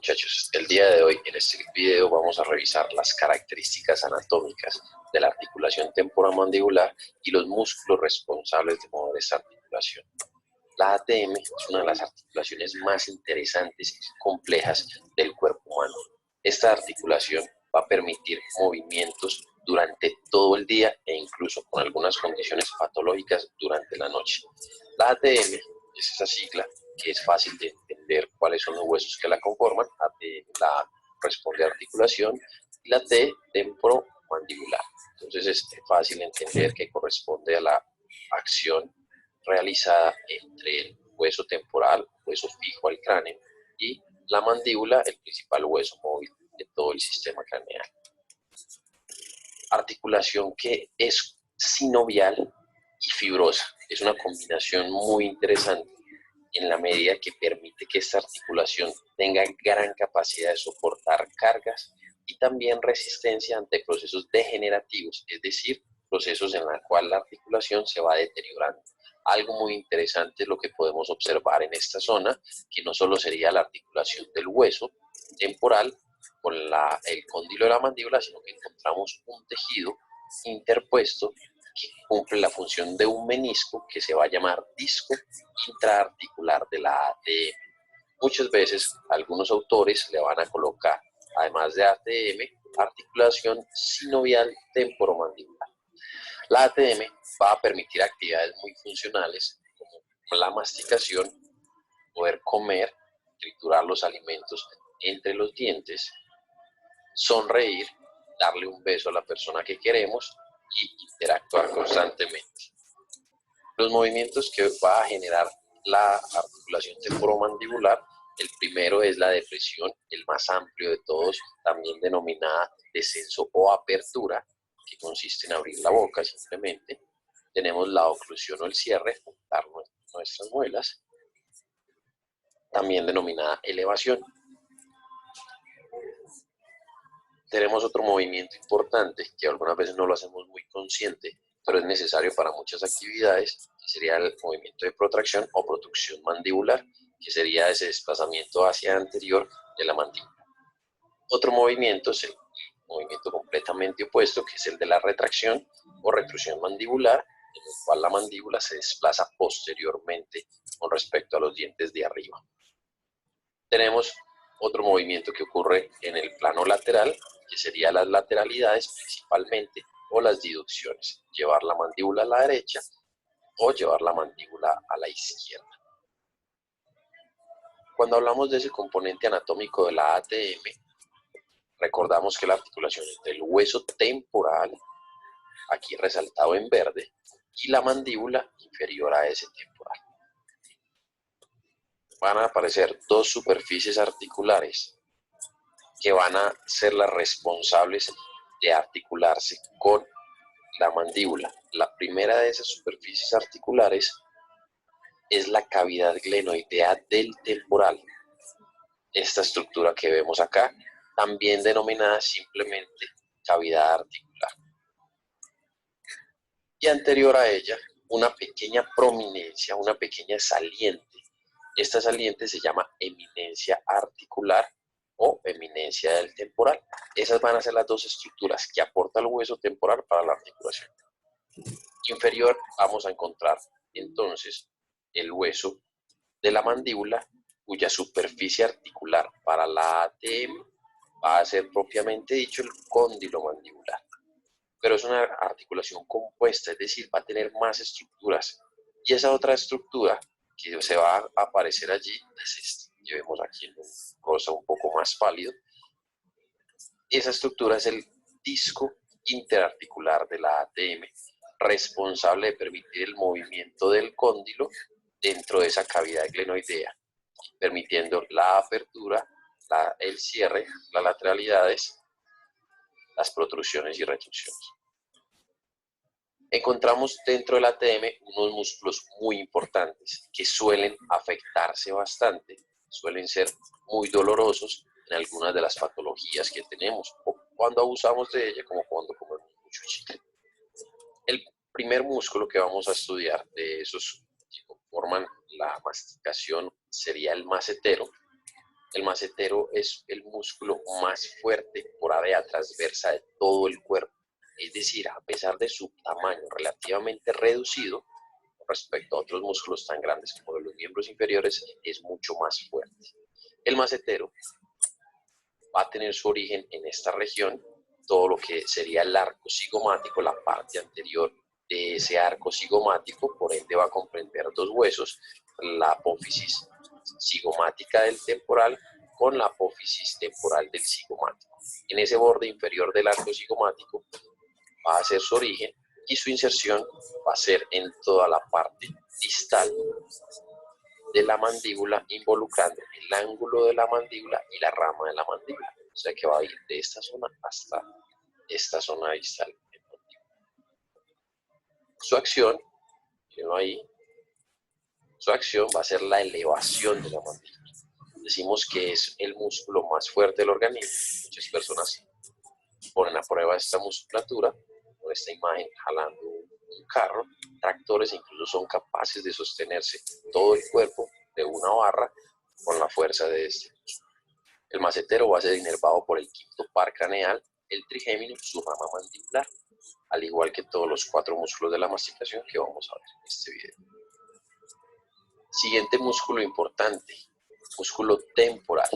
muchachos, el día de hoy en este video vamos a revisar las características anatómicas de la articulación temporomandibular y los músculos responsables de mover esta articulación. La ATM es una de las articulaciones más interesantes y complejas del cuerpo humano. Esta articulación va a permitir movimientos durante todo el día e incluso con algunas condiciones patológicas durante la noche. La ATM es esa sigla que es fácil de entender cuáles son los huesos que la conforman. La A responde a articulación y la T temporomandibular. Entonces es fácil entender que corresponde a la acción realizada entre el hueso temporal, hueso fijo al cráneo, y la mandíbula, el principal hueso móvil de todo el sistema craneal. Articulación que es sinovial y fibrosa. Es una combinación muy interesante en la medida que permite que esta articulación tenga gran capacidad de soportar cargas y también resistencia ante procesos degenerativos, es decir, procesos en los cuales la articulación se va deteriorando. Algo muy interesante es lo que podemos observar en esta zona, que no solo sería la articulación del hueso temporal con el cóndilo de la mandíbula, sino que encontramos un tejido interpuesto que cumple la función de un menisco que se va a llamar disco intraarticular de la ATM. Muchas veces algunos autores le van a colocar, además de ATM, articulación sinovial temporomandibular. La ATM va a permitir actividades muy funcionales como la masticación, poder comer, triturar los alimentos entre los dientes, sonreír, darle un beso a la persona que queremos y interactuar constantemente. Los movimientos que va a generar la articulación temporomandibular, el primero es la depresión, el más amplio de todos, también denominada descenso o apertura, que consiste en abrir la boca simplemente. Tenemos la oclusión o el cierre, juntar nuestras muelas, también denominada elevación. Tenemos otro movimiento importante que algunas veces no lo hacemos muy consciente, pero es necesario para muchas actividades, que sería el movimiento de protracción o protrusión mandibular, que sería ese desplazamiento hacia anterior de la mandíbula. Otro movimiento es el movimiento completamente opuesto, que es el de la retracción o retrusión mandibular, en el cual la mandíbula se desplaza posteriormente con respecto a los dientes de arriba. Tenemos otro movimiento que ocurre en el plano lateral, que serían las lateralidades principalmente, o las diducciones, llevar la mandíbula a la derecha o llevar la mandíbula a la izquierda. Cuando hablamos de ese componente anatómico de la ATM, recordamos que la articulación entre el hueso temporal, aquí resaltado en verde, y la mandíbula inferior a ese temporal. Van a aparecer dos superficies articulares que van a ser las responsables de articularse con la mandíbula. La primera de esas superficies articulares es la cavidad glenoidea del temporal. Esta estructura que vemos acá, también denominada simplemente cavidad articular. Y anterior a ella, una pequeña prominencia, una pequeña saliente. Esta saliente se llama eminencia articular o eminencia del temporal. Esas van a ser las dos estructuras que aporta el hueso temporal para la articulación. Inferior vamos a encontrar entonces el hueso de la mandíbula, cuya superficie articular para la ATM va a ser propiamente dicho el cóndilo mandibular. Pero es una articulación compuesta, es decir, va a tener más estructuras. Y esa otra estructura que se va a aparecer allí es esta, que vemos aquí en un rosa un poco más pálido. Esa estructura es el disco interarticular de la ATM, responsable de permitir el movimiento del cóndilo dentro de esa cavidad glenoidea, permitiendo la apertura, el cierre, las lateralidades, las protrusiones y retrusiones. Encontramos dentro del ATM unos músculos muy importantes que suelen afectarse bastante, suelen ser muy dolorosos en algunas de las patologías que tenemos, o cuando abusamos de ella, como cuando comemos mucho chicle. El primer músculo que vamos a estudiar de esos que conforman la masticación sería el macetero. El macetero es el músculo más fuerte por área transversa de todo el cuerpo. Es decir, a pesar de su tamaño relativamente reducido respecto a otros músculos tan grandes como los miembros inferiores, es mucho más fuerte. El macetero va a tener su origen en esta región, todo lo que sería el arco cigomático, la parte anterior de ese arco cigomático, por ende va a comprender dos huesos, la apófisis cigomática del temporal con la apófisis temporal del cigomático. En ese borde inferior del arco cigomático va a ser su origen y su inserción va a ser en toda la parte distal de la mandíbula, involucrando el ángulo de la mandíbula y la rama de la mandíbula. O sea que va a ir de esta zona hasta esta zona distal. Su acción, mírenlo ahí, su acción va a ser la elevación de la mandíbula. Decimos que es el músculo más fuerte del organismo. Muchas personas ponen a prueba esta musculatura con esta imagen jalando un carro. Tractores incluso son capaces de sostenerse todo el cuerpo de una barra con la fuerza de este músculo. El macetero va a ser inervado por el quinto par craneal, el trigémino, su rama mandibular, al igual que todos los 4 músculos de la masticación que vamos a ver en este video. Siguiente músculo importante, músculo temporal.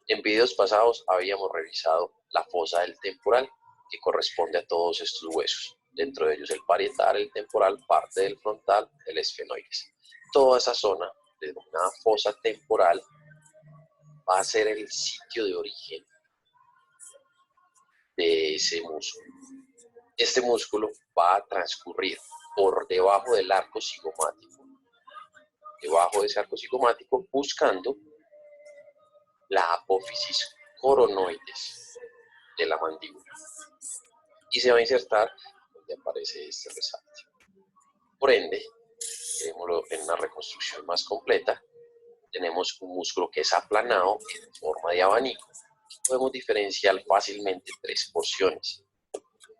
En videos pasados habíamos revisado la fosa del temporal, que corresponde a todos estos huesos. Dentro de ellos el parietal, el temporal, parte del frontal, el esfenoides. Toda esa zona, denominada fosa temporal, va a ser el sitio de origen de ese músculo. Este músculo va a transcurrir por debajo del arco cigomático, debajo de ese arco cigomático, buscando la apófisis coronoides de la mandíbula y se va a insertar donde aparece este resalte. Por ende, veámoslo en una reconstrucción más completa, tenemos un músculo que es aplanado en forma de abanico. Podemos diferenciar fácilmente 3 porciones.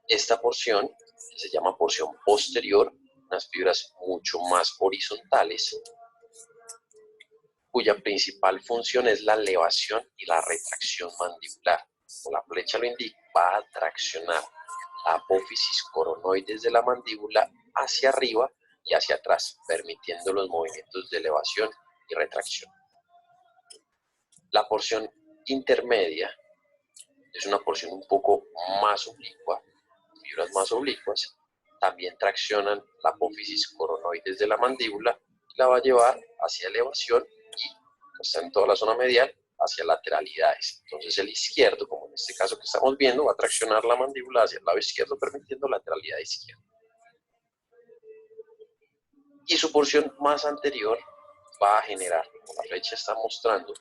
Esta porción, que se llama porción posterior, unas fibras mucho más horizontales, cuya principal función es la elevación y la retracción mandibular. Como la flecha lo indica, va a traccionar la apófisis coronoides de la mandíbula hacia arriba y hacia atrás, permitiendo los movimientos de elevación y retracción. La porción intermedia es una porción un poco más oblicua, fibras más oblicuas, también traccionan la apófisis coronoides de la mandíbula y la va a llevar hacia elevación y, como está en toda la zona medial, hacia lateralidades. Entonces el izquierdo, como en este caso que estamos viendo, va a traccionar la mandíbula hacia el lado izquierdo, permitiendo lateralidad izquierda. Y su porción más anterior va a generar, como la flecha está mostrando,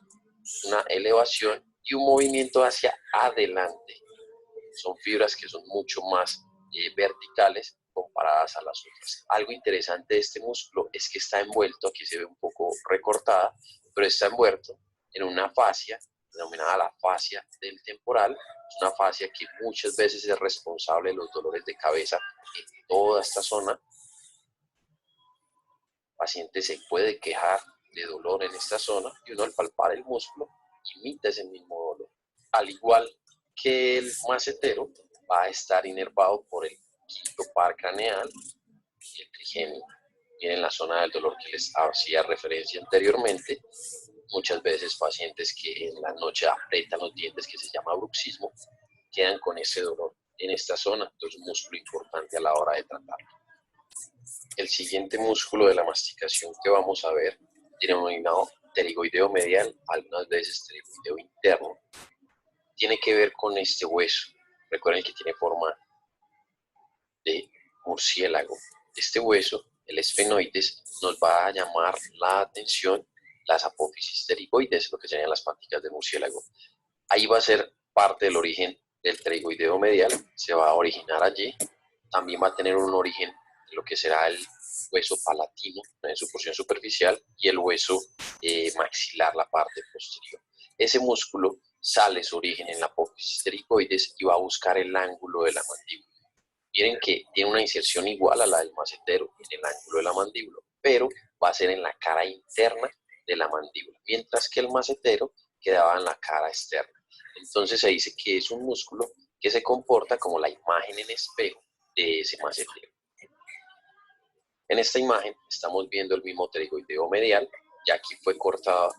una elevación y un movimiento hacia adelante. Son fibras que son mucho más verticales comparadas a las otras. Algo interesante de este músculo es que está envuelto, aquí se ve un poco recortada, pero está envuelto en una fascia denominada la fascia del temporal. Es una fascia que muchas veces es responsable de los dolores de cabeza en toda esta zona. El paciente se puede quejar de dolor en esta zona y uno al palpar el músculo imita ese mismo dolor. Al igual que el macetero, va a estar inervado por el quinto par craneal y el trigémino. Miren la zona del dolor que les hacía referencia anteriormente. Muchas veces pacientes que en la noche aprietan los dientes, que se llama bruxismo, quedan con ese dolor en esta zona. Entonces, un músculo importante a la hora de tratarlo. El siguiente músculo de la masticación que vamos a ver, denominado pterigoideo medial, algunas veces pterigoideo interno, tiene que ver con este hueso. Recuerden que tiene forma de murciélago. Este hueso, el esfenoides, nos va a llamar la atención las apófisis pterigoides, lo que serían las paticas de murciélago. Ahí va a ser parte del origen del pterigoideo medial, se va a originar allí. También va a tener un origen en lo que será el hueso palatino en su porción superficial y el hueso maxilar, la parte posterior. Ese músculo sale su origen en la apófisis pterigoides y va a buscar el ángulo de la mandíbula. Miren que tiene una inserción igual a la del macetero en el ángulo de la mandíbula, pero va a ser en la cara interna de la mandíbula, mientras que el macetero quedaba en la cara externa. Entonces se dice que es un músculo que se comporta como la imagen en espejo de ese macetero. En esta imagen estamos viendo el mismo pterigoideo medial, y aquí fue cortada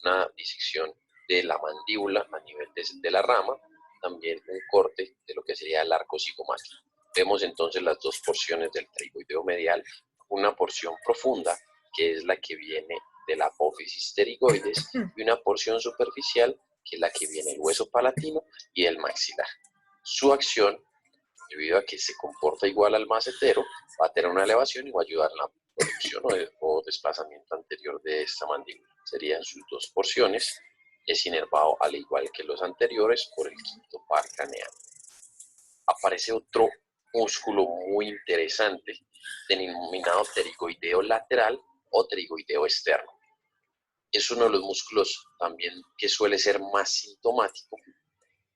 una disección de la mandíbula a nivel de la rama, también un corte de lo que sería el arco cigomático. Vemos entonces las dos porciones del pterigoideo medial, una porción profunda, que es la que viene de la apófisis pterigoides, y una porción superficial, que es la que viene del hueso palatino y del maxilar. Su acción, debido a que se comporta igual al macetero, va a tener una elevación y va a ayudar en la producción o desplazamiento anterior de esta mandíbula. Serían sus dos porciones. Es inervado al igual que los anteriores por el quinto par craneal. Aparece otro músculo muy interesante, denominado pterigoideo lateral o pterigoideo externo. Es uno de los músculos también que suele ser más sintomático.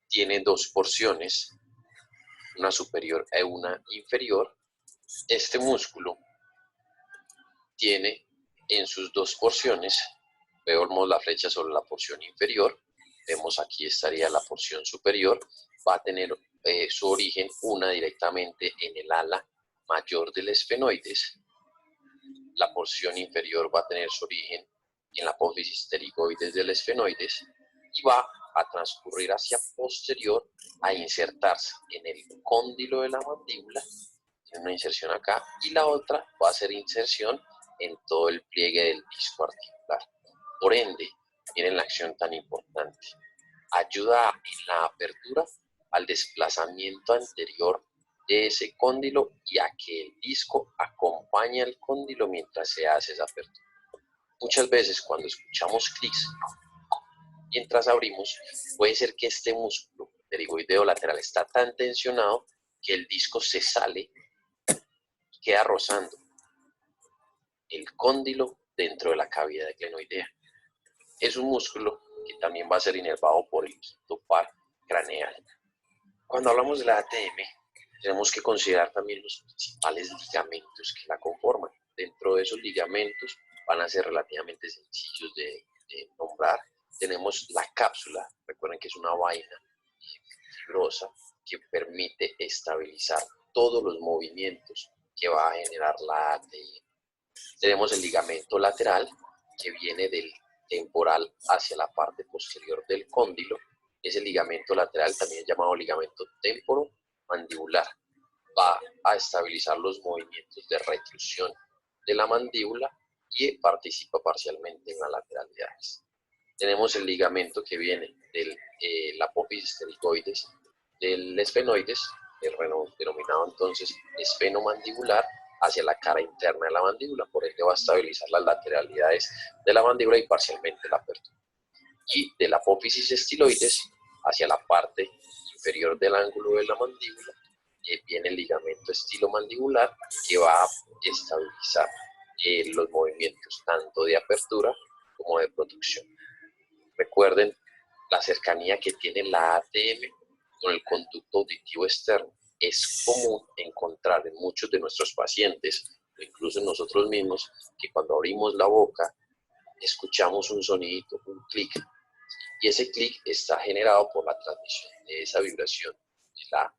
Tiene dos porciones, una superior y una inferior. Este músculo tiene en sus dos porciones, vemos la flecha sobre la porción inferior, vemos aquí estaría la porción superior, va a tener su origen una directamente en el ala mayor del esfenoides. La porción inferior va a tener su origen en la apófisis pterigoides del esfenoides y va a transcurrir hacia posterior a insertarse en el cóndilo de la mandíbula, en una inserción acá, y la otra va a ser inserción en todo el pliegue del disco articular. Por ende, miren la acción tan importante. Ayuda en la apertura al desplazamiento anterior de ese cóndilo y a que el disco acompañe al cóndilo mientras se hace esa apertura. Muchas veces cuando escuchamos clics mientras abrimos, puede ser que este músculo pterigoideo lateral está tan tensionado que el disco se sale y queda rozando el cóndilo dentro de la cavidad glenoidea. Es un músculo que también va a ser inervado por el quinto par craneal. Cuando hablamos de la ATM, tenemos que considerar también los principales ligamentos que la conforman. Dentro de esos ligamentos van a ser relativamente sencillos de nombrar. Tenemos la cápsula, recuerden que es una vaina fibrosa que permite estabilizar todos los movimientos que va a generar la ATM. Tenemos el ligamento lateral, que viene del temporal hacia la parte posterior del cóndilo. Ese ligamento lateral, también llamado ligamento temporomandibular, va a estabilizar los movimientos de retrusión de la mandíbula y participa parcialmente en las lateralidades. Tenemos el ligamento que viene de la apófisis pterigoides del esfenoides, denominado entonces esfenomandibular, hacia la cara interna de la mandíbula, por ende va a estabilizar las lateralidades de la mandíbula y parcialmente la apertura. Y de la apófisis estiloides hacia la parte inferior del ángulo de la mandíbula viene el ligamento estilomandibular, que va a estabilizar los movimientos tanto de apertura como de producción. Recuerden la cercanía que tiene la ATM con el conducto auditivo externo. Es común encontrar en muchos de nuestros pacientes, o incluso en nosotros mismos, que cuando abrimos la boca escuchamos un sonidito, un clic, y ese clic está generado por la transmisión de esa vibración de la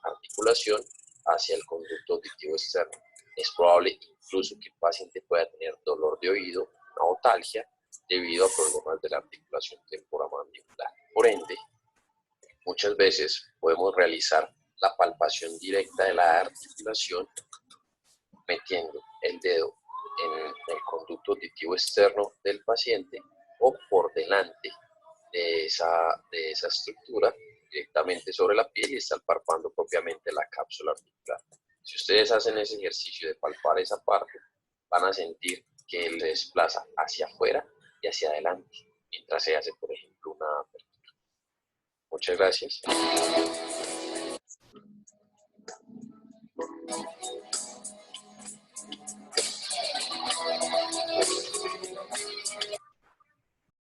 articulación hacia el conducto auditivo externo. Es probable incluso que el paciente pueda tener dolor de oído, una otalgia, debido a problemas de la articulación temporomandibular. Por ende, muchas veces podemos realizar la palpación directa de la articulación metiendo el dedo en el conducto auditivo externo del paciente o por delante de esa estructura directamente sobre la piel y estar palpando propiamente la cápsula articular. Si ustedes hacen ese ejercicio de palpar esa parte, van a sentir que él se desplaza hacia afuera y hacia adelante, mientras se hace, por ejemplo, una apertura. Muchas gracias.